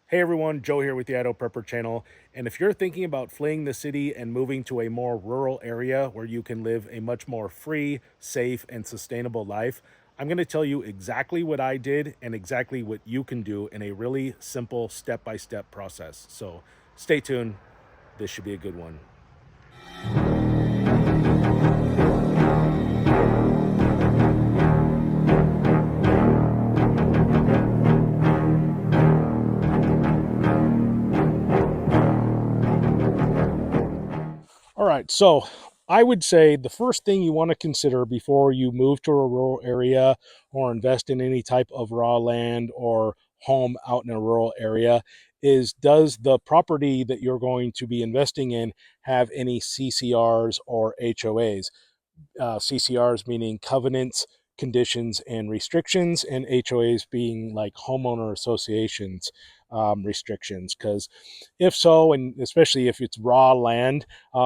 Hey everyone, Joe here with the Idaho Prepper channel. And if you're thinking about fleeing the city and moving to a more rural area where you can live a much more free, safe, and sustainable life, I'm going to tell you exactly what I did and exactly what you can do in a really simple step-by-step process. So stay tuned. This should be a good one. All right, so I would say the first thing you want to consider before you move to a rural area or invest in any type of raw land or home out in a rural area is, does the property that you're going to be investing in have any CCRs or HOAs? CCRs meaning covenants, conditions, and restrictions, and HOAs being like homeowner associations restrictions. Because if so, and especially if it's raw land,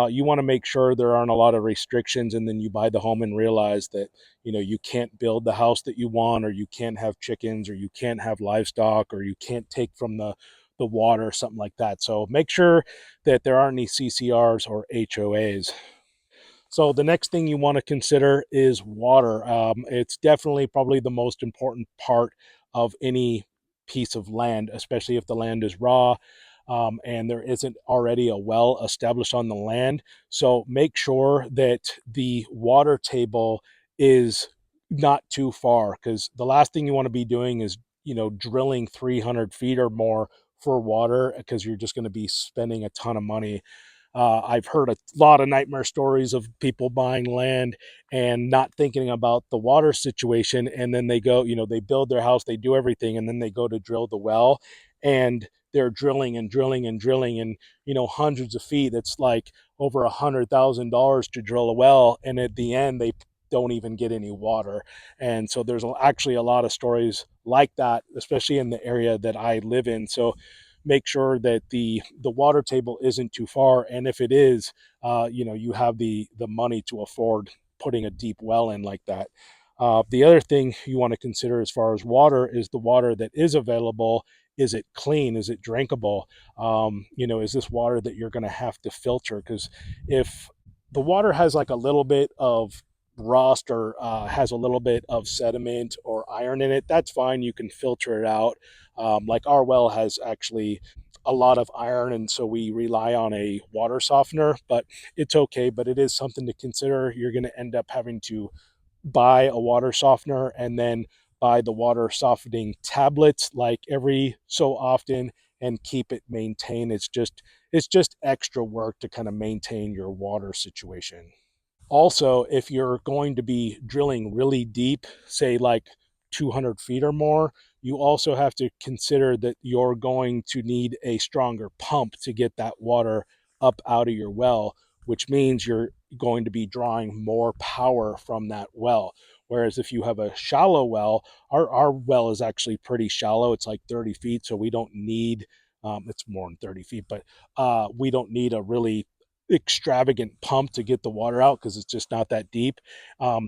you want to make sure there aren't a lot of restrictions, and then you buy the home and realize that you can't build the house that you want, or you can't have chickens, or you can't have livestock, or you can't take from the water or something like that. So make sure that there aren't any CCRs or HOAs. So the next thing you want to consider is water. It's definitely probably the most important part of any piece of land, especially if the land is raw and there isn't already a well established on the land. So make sure that the water table is not too far, because the last thing you want to be doing is drilling 300 feet or more for water, because you're just going to be spending a ton of money. I've heard a lot of nightmare stories of people buying land and not thinking about the water situation. And then they go, they build their house, they do everything, and then they go to drill the well, and they're drilling and drilling and drilling and, hundreds of feet. It's like over $100,000 to drill a well. And at the end, they don't even get any water. And so there's actually a lot of stories like that, especially in the area that I live in. So make sure that the water table isn't too far, and if it is, you have the money to afford putting a deep well in like that. The other thing you want to consider as far as water is the water that is available. Is it clean? Is it drinkable? Is this water that you're going to have to filter? Because if the water has like a little bit of rust, or has a little bit of sediment or iron in it, that's fine. You can filter it out. Like our well has actually a lot of iron, and so we rely on a water softener, but it's okay. But it is something to consider. You're going to end up having to buy a water softener and then buy the water softening tablets like every so often, and keep it maintained. It's just extra work to kind of maintain your water situation. Also, if you're going to be drilling really deep, say like 200 feet or more, you also have to consider that you're going to need a stronger pump to get that water up out of your well, which means you're going to be drawing more power from that well. Whereas if you have a shallow well, our well is actually pretty shallow. It's like 30 feet, so we don't need, it's more than 30 feet, but we don't need a really extravagant pump to get the water out, because it's just not that deep.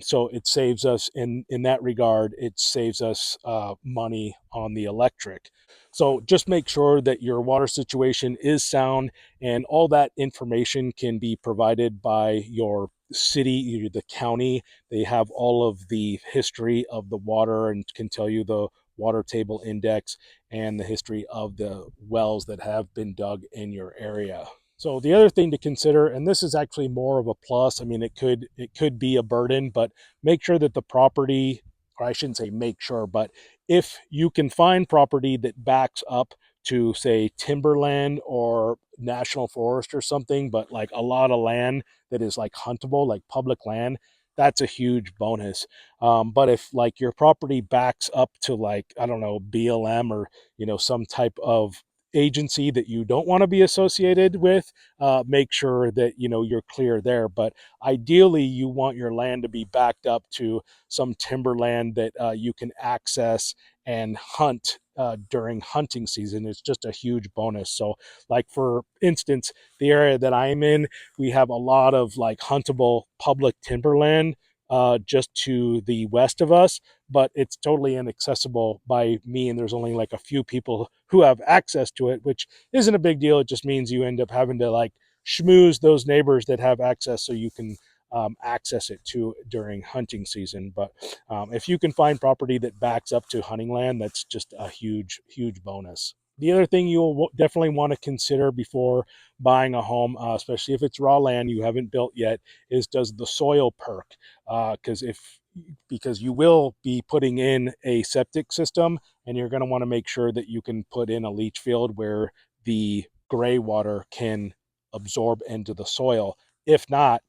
So it saves us in that regard. It saves us money on the electric. So just make sure that your water situation is sound, and all that information can be provided by your city, the county. They have all of the history of the water and can tell you the water table index and the history of the wells that have been dug in your area. So the other thing to consider, and this is actually more of a plus, I mean, it could be a burden, but make sure that the property, or I shouldn't say make sure, but if you can find property that backs up to, say, timberland or national forest or something, but like a lot of land that is like huntable, like public land, that's a huge bonus. But if like your property backs up to, like, I don't know, BLM, or some type of agency that you don't want to be associated with, make sure that you're clear there. But ideally, you want your land to be backed up to some timberland that you can access and hunt during hunting season. It's just a huge bonus. So, like for instance, the area that I'm in, we have a lot of like huntable public timberland just to the west of us, but it's totally inaccessible by me. And there's only like a few people who have access to it, which isn't a big deal. It just means you end up having to like schmooze those neighbors that have access so you can access it to during hunting season. But if you can find property that backs up to hunting land, that's just a huge, huge bonus. The other thing you'll definitely want to consider before buying a home, especially if it's raw land you haven't built yet, is does the soil perk? Because if because you will be putting in a septic system, and you're going to want to make sure that you can put in a leach field where the gray water can absorb into the soil. If not,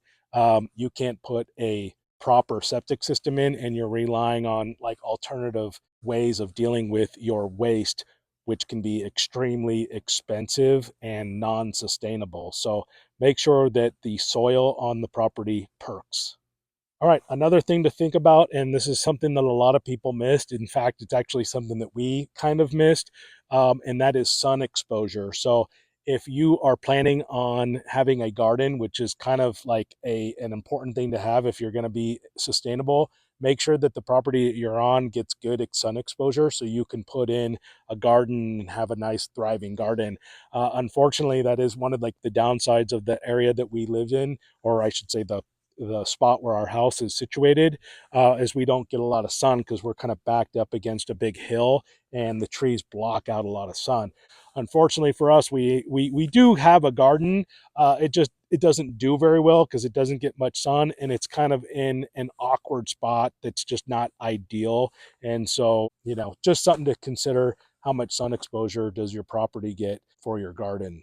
you can't put a proper septic system in, and you're relying on like alternative ways of dealing with your waste, which can be extremely expensive and non-sustainable. So make sure that the soil on the property perks. All right, another thing to think about, and this is something that a lot of people missed. In fact, it's actually something that we kind of missed, and that is sun exposure. So, if you are planning on having a garden, which is kind of like an important thing to have if you're going to be sustainable, make sure that the property that you're on gets good sun exposure so you can put in a garden and have a nice thriving garden. Unfortunately, that is one of like the downsides of the area that we live in, or I should say the spot where our house is situated, is we don't get a lot of sun because we're kind of backed up against a big hill, and the trees block out a lot of sun. Unfortunately for us, we do have a garden. It doesn't do very well because it doesn't get much sun, and it's kind of in an awkward spot that's just not ideal. And so, just something to consider: how much sun exposure does your property get for your garden?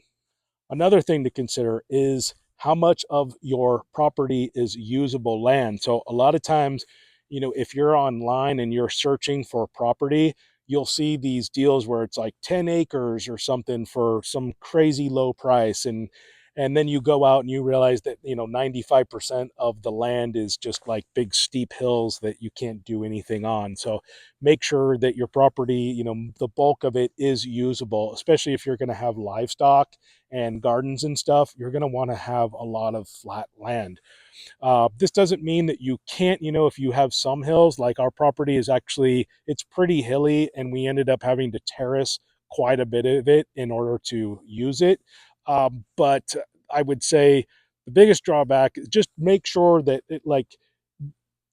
Another thing to consider is how much of your property is usable land. So a lot of times, if you're online and you're searching for property, you'll see these deals where it's like 10 acres or something for some crazy low price, and then you go out and you realize that 95% of the land is just like big steep hills that you can't do anything on. So make sure that your property, the bulk of it is usable, especially if you're going to have livestock and gardens and stuff. You're going to want to have a lot of flat land. This doesn't mean that you can't, if you have some hills, like our property is actually, it's pretty hilly, and we ended up having to terrace quite a bit of it in order to use it. But I would say the biggest drawback is just make sure that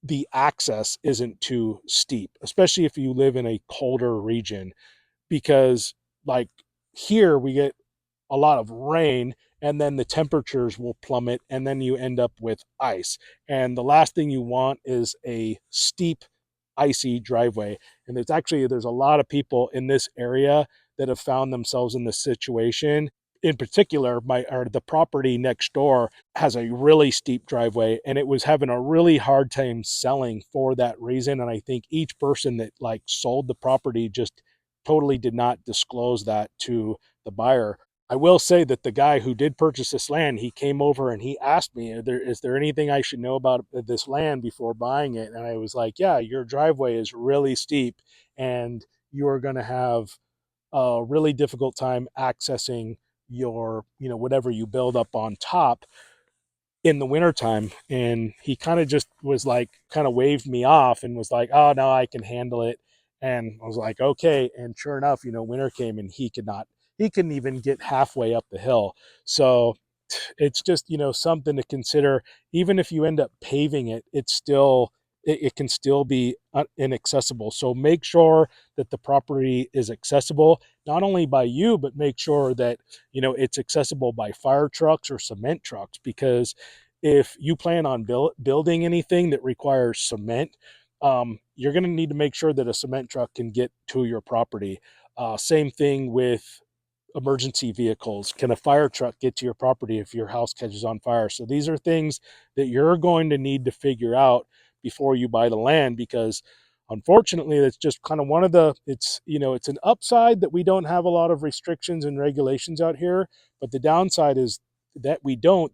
the access isn't too steep, especially if you live in a colder region, because like here we get a lot of rain, and then the temperatures will plummet, and then you end up with ice. And the last thing you want is a steep icy driveway. And there's a lot of people in this area that have found themselves in this situation. In particular, the property next door has a really steep driveway, and it was having a really hard time selling for that reason. And I think each person that like sold the property just totally did not disclose that to the buyer. I will say that the guy who did purchase this land, he came over and he asked me, is there anything I should know about this land before buying it? And I was like, yeah, your driveway is really steep, and you are going to have a really difficult time accessing your, whatever you build up on top in the wintertime. And he kind of just was like, kind of waved me off and was like, oh, no, I can handle it. And I was like, okay. And sure enough, winter came, and he couldn't even get halfway up the hill. So it's just, something to consider. Even if you end up paving it, it can still be inaccessible. So make sure that the property is accessible, not only by you, but make sure that it's accessible by fire trucks or cement trucks. Because if you plan on building anything that requires cement, you're going to need to make sure that a cement truck can get to your property. Same thing with emergency vehicles. Can a fire truck get to your property if your house catches on fire? So these are things that you're going to need to figure out before you buy the land, because unfortunately that's just kind of one of the, it's an upside that we don't have a lot of restrictions and regulations out here, but the downside is that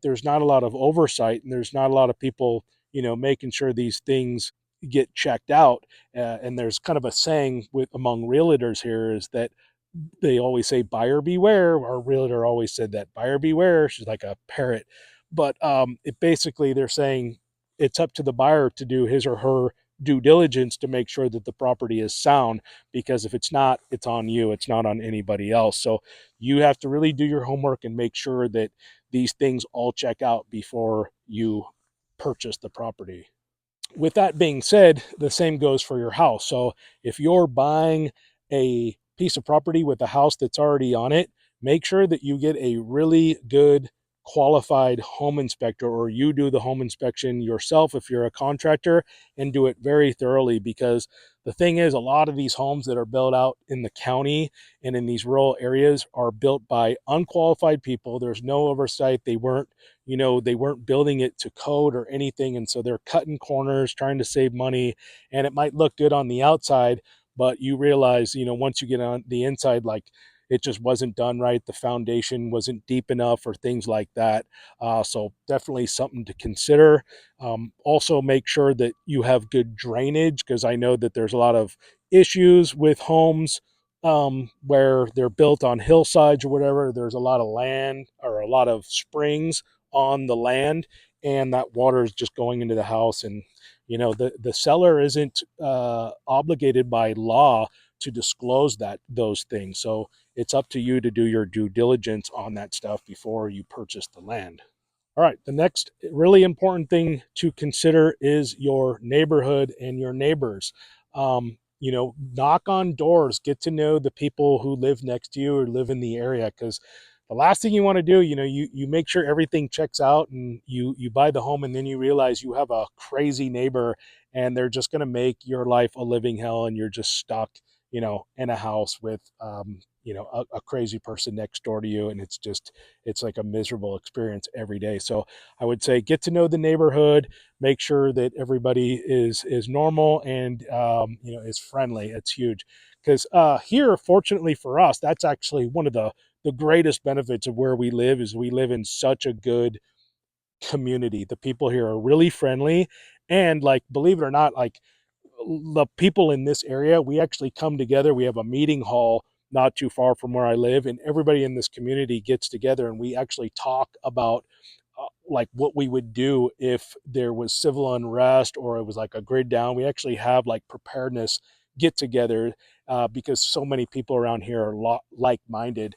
there's not a lot of oversight, and there's not a lot of people making sure these things get checked out. And there's kind of a saying among realtors here, is that they always say buyer beware. Our realtor always said that, buyer beware. She's like a parrot. But it basically, they're saying it's up to the buyer to do his or her due diligence to make sure that the property is sound, because if it's not, it's on you, it's not on anybody else. So you have to really do your homework and make sure that these things all check out before you purchase the property. With that being said, the same goes for your house. So if you're buying a piece of property with a house that's already on it, make sure that you get a really good qualified home inspector, or you do the home inspection yourself if you're a contractor, and do it very thoroughly. Because the thing is, a lot of these homes that are built out in the county and in these rural areas are built by unqualified people. There's no oversight. They weren't building it to code or anything, and so they're cutting corners trying to save money. And it might look good on the outside, but you realize, once you get on the inside, like, it just wasn't done right, the foundation wasn't deep enough, or things like that. So definitely something to consider. Also, make sure that you have good drainage, because I know that there's a lot of issues with homes where they're built on hillsides or whatever. There's a lot of land, or a lot of springs on the land, and that water is just going into the house. And the seller isn't obligated by law to disclose those things. So it's up to you to do your due diligence on that stuff before you purchase the land. All right, the next really important thing to consider is your neighborhood and your neighbors. Knock on doors, get to know the people who live next to you or live in the area, because the last thing you want to do, you make sure everything checks out, and you buy the home, and then you realize you have a crazy neighbor, and they're just going to make your life a living hell, and you're just stuck, in a house with, a crazy person next door to you, and it's like a miserable experience every day. So I would say get to know the neighborhood, make sure that everybody is normal, and is friendly. It's huge, because here, fortunately for us, that's actually one of the greatest benefits of where we live. Is we live in such a good community. The people here are really friendly, and, like, believe it or not, like, the people in this area, we actually come together. We have a meeting hall not too far from where I live, and everybody in this community gets together, and we actually talk about like what we would do if there was civil unrest, or it was like a grid down. We actually have like preparedness get together, because so many people around here are like minded.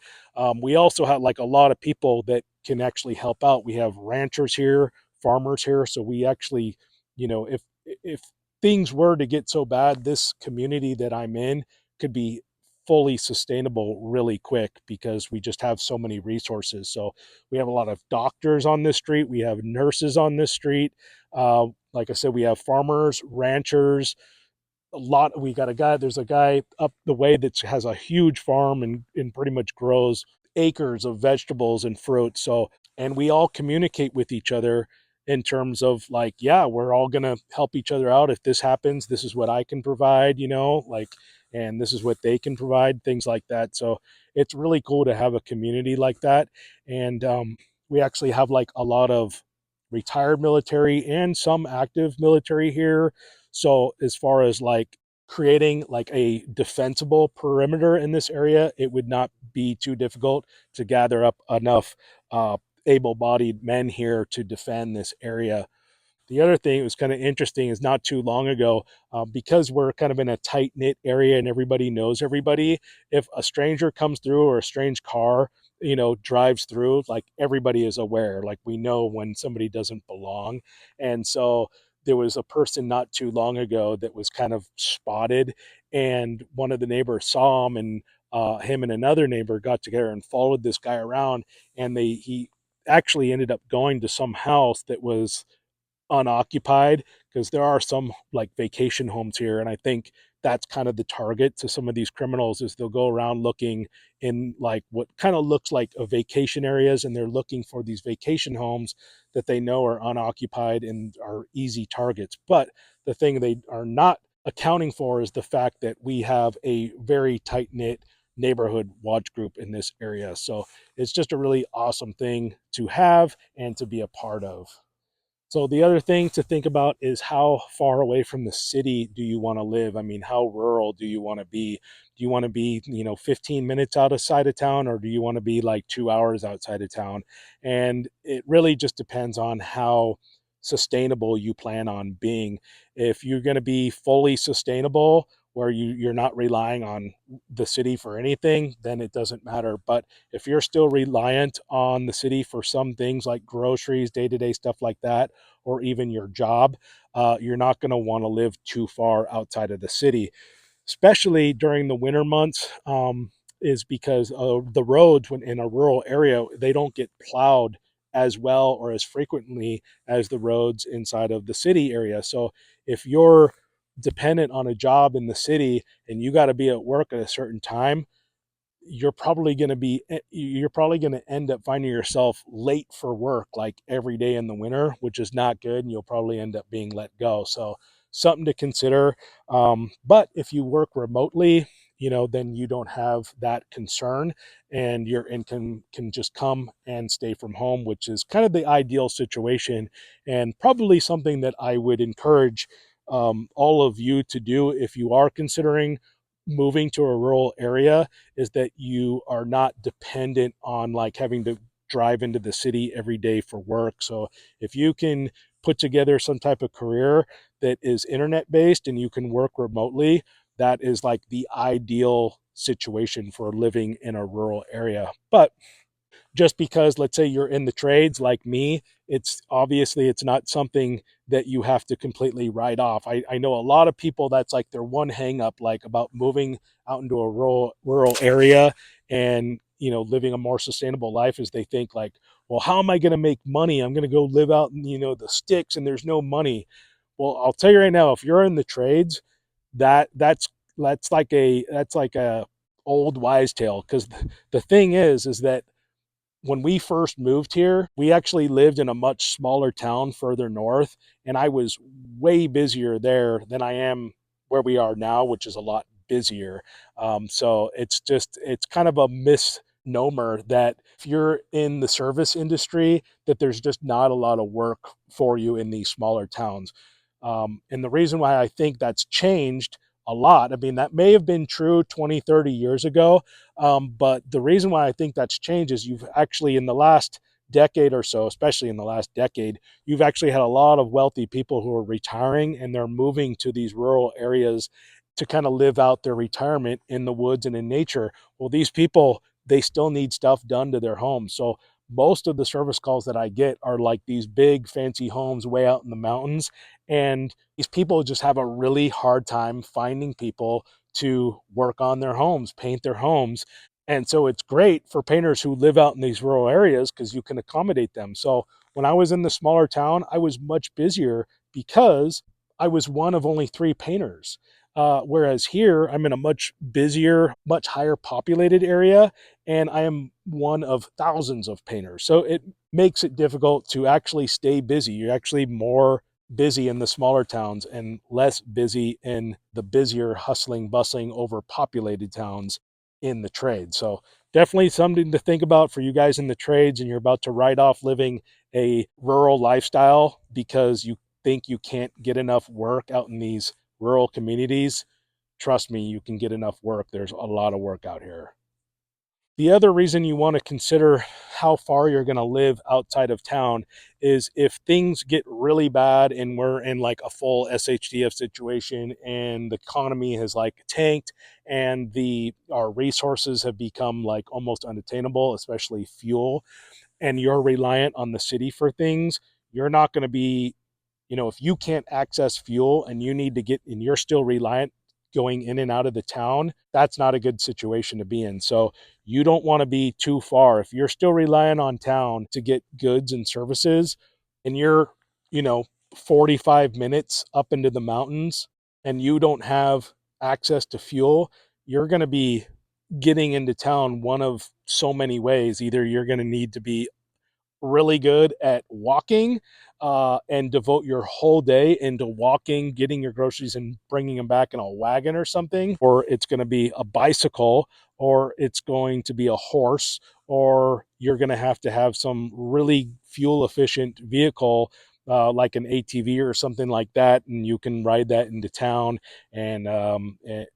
We also have like a lot of people that can actually help out. We have ranchers here, farmers here, so we actually, if things were to get so bad, this community that I'm in could be fully sustainable really quick, because we just have so many resources. So we have a lot of doctors on this street, we have nurses on this street. Like I said, we have farmers, ranchers, a lot. We got a guy, there's a guy up the way that has a huge farm, and pretty much grows acres of vegetables and fruit. So, and we all communicate with each other in terms of, like, yeah, we're all going to help each other out. If this happens, this is what I can provide, like, and this is what they can provide, things like that. So it's really cool to have a community like that. And we actually have like a lot of retired military and some active military here. So as far as like creating like a defensible perimeter in this area, it would not be too difficult to gather up enough able-bodied men here to defend this area. The other thing that was kind of interesting is, not too long ago, because we're kind of in a tight knit area and everybody knows everybody, if a stranger comes through, or a strange car, drives through, like, everybody is aware. Like, we know when somebody doesn't belong. And so there was a person not too long ago that was kind of spotted, and one of the neighbors saw him, and him and another neighbor got together and followed this guy around, and he actually ended up going to some house that was unoccupied, because there are some like vacation homes here, and I think that's kind of the target to some of these criminals, is they'll go around looking in like what kind of looks like a vacation areas, and they're looking for these vacation homes that they know are unoccupied and are easy targets. But the thing they are not accounting for is the fact that we have a very tight knit neighborhood watch group in this area. So it's just a really awesome thing to have and to be a part of. So the other thing to think about is, how far away from the city do you want to live? I mean, how rural do you want to be? Do you want to be, 15 minutes outside of town, or do you want to be like 2 hours outside of town? And it really just depends on how sustainable you plan on being. If you're going to be fully sustainable, where you're not relying on the city for anything, then it doesn't matter. But if you're still reliant on the city for some things like groceries, day-to-day stuff like that, or even your job, you're not going to want to live too far outside of the city, especially during the winter months. Is because the roads, when in a rural area, they don't get plowed as well or as frequently as the roads inside of the city area. So if you're dependent on a job in the city and you got to be at work at a certain time, you're probably going to end up finding yourself late for work like every day in the winter, which is not good, and you'll probably end up being let go. So something to consider. But if you work remotely, then you don't have that concern, and your income can just come and stay from home, which is kind of the ideal situation, and probably something that I would encourage all of you to do if you are considering moving to a rural area, is that you are not dependent on like having to drive into the city every day for work. So if you can put together some type of career that is internet based and you can work remotely, that is like the ideal situation for living in a rural area. But just because, let's say, you're in the trades like me, it's not something that you have to completely write off. I know a lot of people, that's like their one hang up, like about moving out into a rural area and living a more sustainable life, is they think like, well, how am I going to make money? I'm going to go live out in the sticks and there's no money. Well, I'll tell you right now, if you're in the trades, that's like a old wise tale, because the thing is that when we first moved here, we actually lived in a much smaller town further north, and I was way busier there than I am where we are now, which is a lot busier. So it's kind of a misnomer that if you're in the service industry, that there's just not a lot of work for you in these smaller towns. And the reason why I think that's changed a lot, I mean, that may have been true 20, 30 years ago, but the reason why I think that's changed is you've actually, in the last decade or so, especially in the last decade, you've actually had a lot of wealthy people who are retiring and they're moving to these rural areas to kind of live out their retirement in the woods and in nature. Well, these people, they still need stuff done to their homes. So most of the service calls that I get are like these big fancy homes way out in the mountains. And these people just have a really hard time finding people to work on their homes, paint their homes. And so it's great for painters who live out in these rural areas because you can accommodate them. So when I was in the smaller town, I was much busier because I was one of only three painters. Whereas here, I'm in a much busier, much higher populated area, and I am one of thousands of painters. So it makes it difficult to actually stay busy. You're actually more busy in the smaller towns and less busy in the busier, hustling, bustling, overpopulated towns in the trade. So definitely something to think about for you guys in the trades, and you're about to write off living a rural lifestyle because you think you can't get enough work out in these rural communities. Trust me, you can get enough work. There's a lot of work out here. The other reason you want to consider how far you're going to live outside of town is if things get really bad and we're in like a full SHDF situation and the economy has like tanked and the our resources have become like almost unattainable, especially fuel, and you're reliant on the city for things, you're not going to be, if you can't access fuel and you need to get, and you're still reliant going in and out of the town, that's not a good situation to be in. So you don't want to be too far. If you're still relying on town to get goods and services and you're, you know, 45 minutes up into the mountains and you don't have access to fuel, you're going to be getting into town one of so many ways. Either you're going to need to be really good at walking and devote your whole day into walking, getting your groceries and bringing them back in a wagon or something, or it's going to be a bicycle, or it's going to be a horse, or you're going to have some really fuel efficient vehicle. Like an ATV or something like that, and you can ride that into town and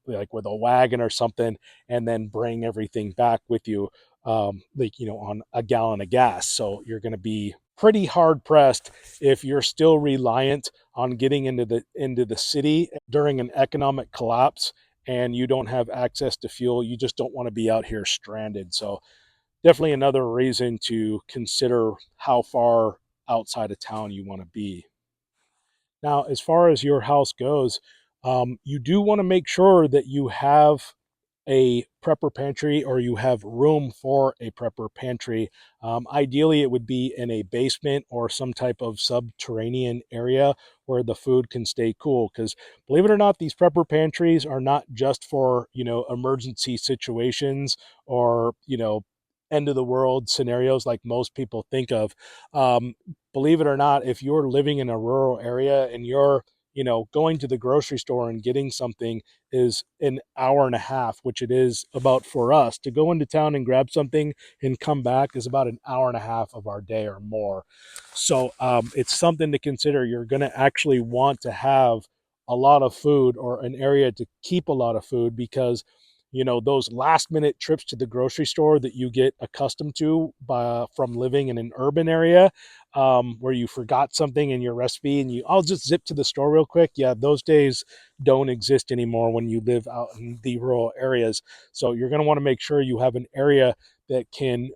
like with a wagon or something, and then bring everything back with you, like on a gallon of gas. So you're going to be pretty hard pressed if you're still reliant on getting into the city during an economic collapse and you don't have access to fuel. You just don't want to be out here stranded. So definitely another reason to consider how far outside of town you want to be. Now, as far as your house goes, you do want to make sure that you have a prepper pantry or you have room for a prepper pantry. Ideally, it would be in a basement or some type of subterranean area where the food can stay cool. Because believe it or not, these prepper pantries are not just for, emergency situations or, end of the world scenarios like most people think of. Um, Believe it or not, if you're living in a rural area and you're, going to the grocery store and getting something is an hour and a half, which it is about for us to go into town and grab something and come back is about an hour and a half of our day or more. So it's something to consider. You're going to actually want to have a lot of food or an area to keep a lot of food because those last minute trips to the grocery store that you get accustomed to from living in an urban area, where you forgot something in your recipe and I'll just zip to the store real quick. Yeah, those days don't exist anymore when you live out in the rural areas. So you're going to want to make sure you have an area that can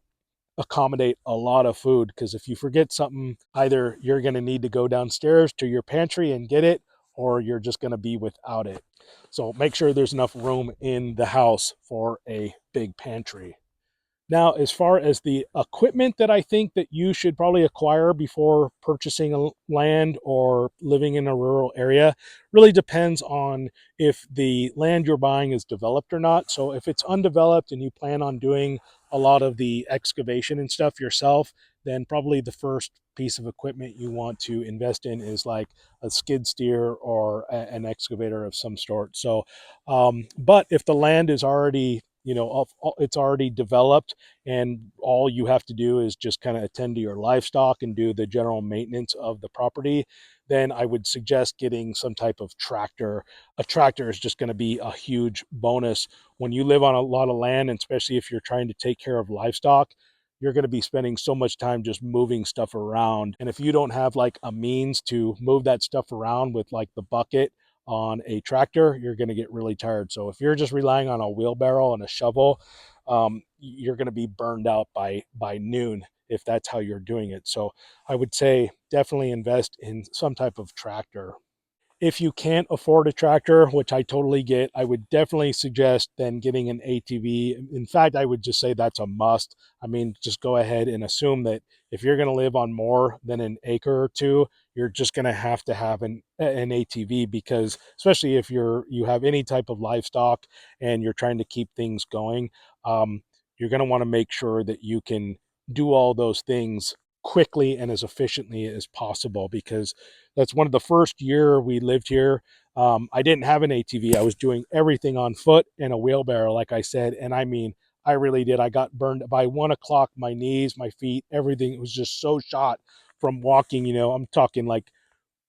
accommodate a lot of food, because if you forget something, either you're going to need to go downstairs to your pantry and get it, or you're just going to be without it. So make sure there's enough room in the house for a big pantry. Now, as far as the equipment that I think that you should probably acquire before purchasing a land or living in a rural area really depends on if the land you're buying is developed or not. So if it's undeveloped and you plan on doing a lot of the excavation and stuff yourself, then probably the first piece of equipment you want to invest in is like a skid steer or an excavator of some sort. So, but if the land is already, it's already developed and all you have to do is just kind of attend to your livestock and do the general maintenance of the property, then I would suggest getting some type of tractor. A tractor is just going to be a huge bonus when you live on a lot of land, and especially if you're trying to take care of livestock. You're going to be spending so much time just moving stuff around. And if you don't have like a means to move that stuff around with like the bucket on a tractor, you're going to get really tired. So if you're just relying on a wheelbarrow and a shovel, you're going to be burned out by noon if that's how you're doing it. So I would say definitely invest in some type of tractor. If you can't afford a tractor, which I totally get, I would definitely suggest then getting an ATV. In fact, I would just say that's a must. I mean, just go ahead and assume that if you're going to live on more than an acre or two, you're just going to have an ATV, because especially if you have any type of livestock and you're trying to keep things going, um, you're going to want to make sure that you can do all those things quickly and as efficiently as possible, because that's one of the first year we lived here. I didn't have an ATV. I was doing everything on foot and a wheelbarrow, like I said. And I mean, I really did. I got burned by 1 o'clock. My knees, my feet, everything. It was just so shot from walking. I'm talking like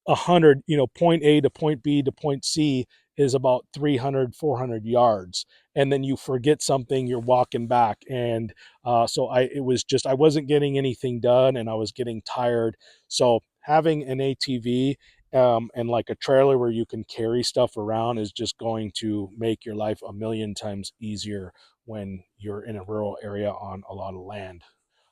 100, point A to point B to point C is about 300, 400 yards. And then you forget something, you're walking back. And so it was just, I wasn't getting anything done and I was getting tired. So having an ATV and like a trailer where you can carry stuff around is just going to make your life a million times easier when you're in a rural area on a lot of land.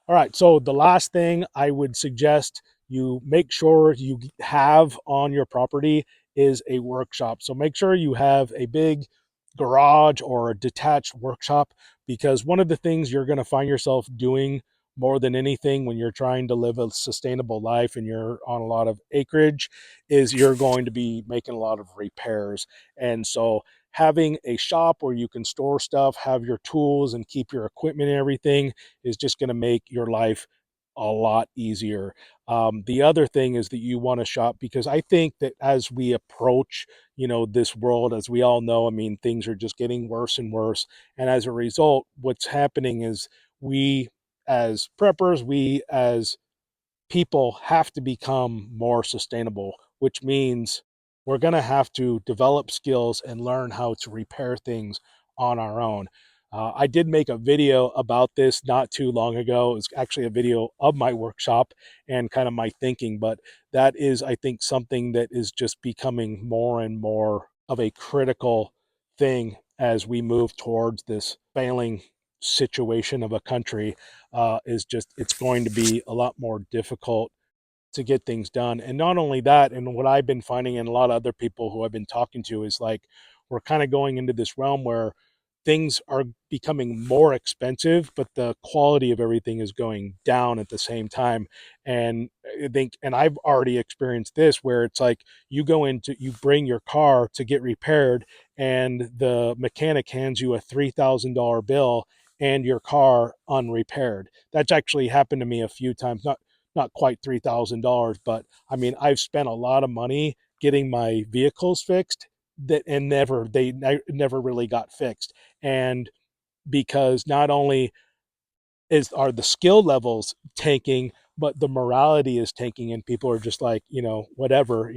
All right. So the last thing I would suggest you make sure you have on your property is a workshop. So make sure you have a big garage or a detached workshop, because one of the things you're going to find yourself doing more than anything when you're trying to live a sustainable life and you're on a lot of acreage is you're going to be making a lot of repairs. And so having a shop where you can store stuff, have your tools and keep your equipment and everything is just going to make your life a lot easier. The other thing is that you want to shop, because I think that as we approach, this world, as we all know, I mean, things are just getting worse and worse. And as a result, what's happening is we as preppers, we as people have to become more sustainable, which means we're going to have to develop skills and learn how to repair things on our own. I did make a video about this not too long ago. It was actually a video of my workshop and kind of my thinking, but that is, I think, something that is just becoming more and more of a critical thing as we move towards this failing situation of a country. Is just it's going to be a lot more difficult to get things done. And not only that, and what I've been finding and a lot of other people who I've been talking to is like we're kind of going into this realm where things are becoming more expensive, but the quality of everything is going down at the same time. And I think, and I've already experienced this where it's like you bring your car to get repaired, and the mechanic hands you a $3,000 bill and your car unrepaired. That's actually happened to me a few times. Not quite $3,000, but I mean, I've spent a lot of money getting my vehicles fixed that and never really got fixed. And because not only is are the skill levels tanking, but the morality is tanking, and people are just like, whatever,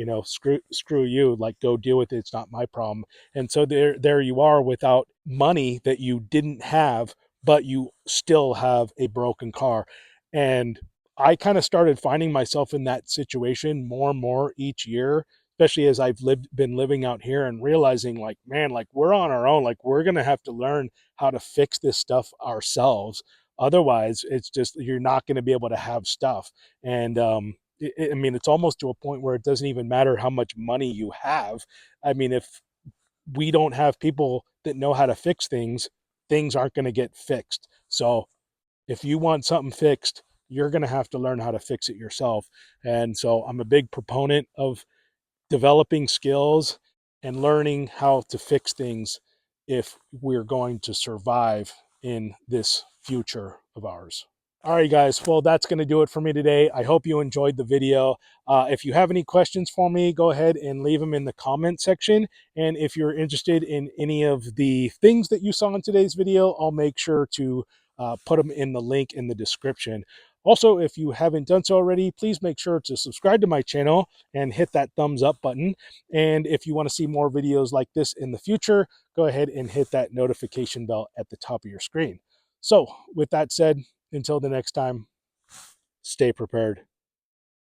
screw you, like go deal with it, it's not my problem. And so there you are without money that you didn't have, but you still have a broken car. And I kind of started finding myself in that situation more and more each year, especially as I've been living out here and realizing like, man, like we're on our own, like we're going to have to learn how to fix this stuff ourselves. Otherwise, it's just you're not going to be able to have stuff. And I mean, it's almost to a point where it doesn't even matter how much money you have. I mean, if we don't have people that know how to fix things, things aren't going to get fixed. So if you want something fixed, you're going to have to learn how to fix it yourself. And so I'm a big proponent of developing skills and learning how to fix things if we're going to survive in this future of ours. All right, guys. Well, that's going to do it for me today. I hope you enjoyed the video. If you have any questions for me, go ahead and leave them in the comment section. And if you're interested in any of the things that you saw in today's video, I'll make sure to put them in the link in the description. Also, if you haven't done so already, please make sure to subscribe to my channel and hit that thumbs up button. And if you want to see more videos like this in the future, go ahead and hit that notification bell at the top of your screen. So with that said, until the next time, stay prepared.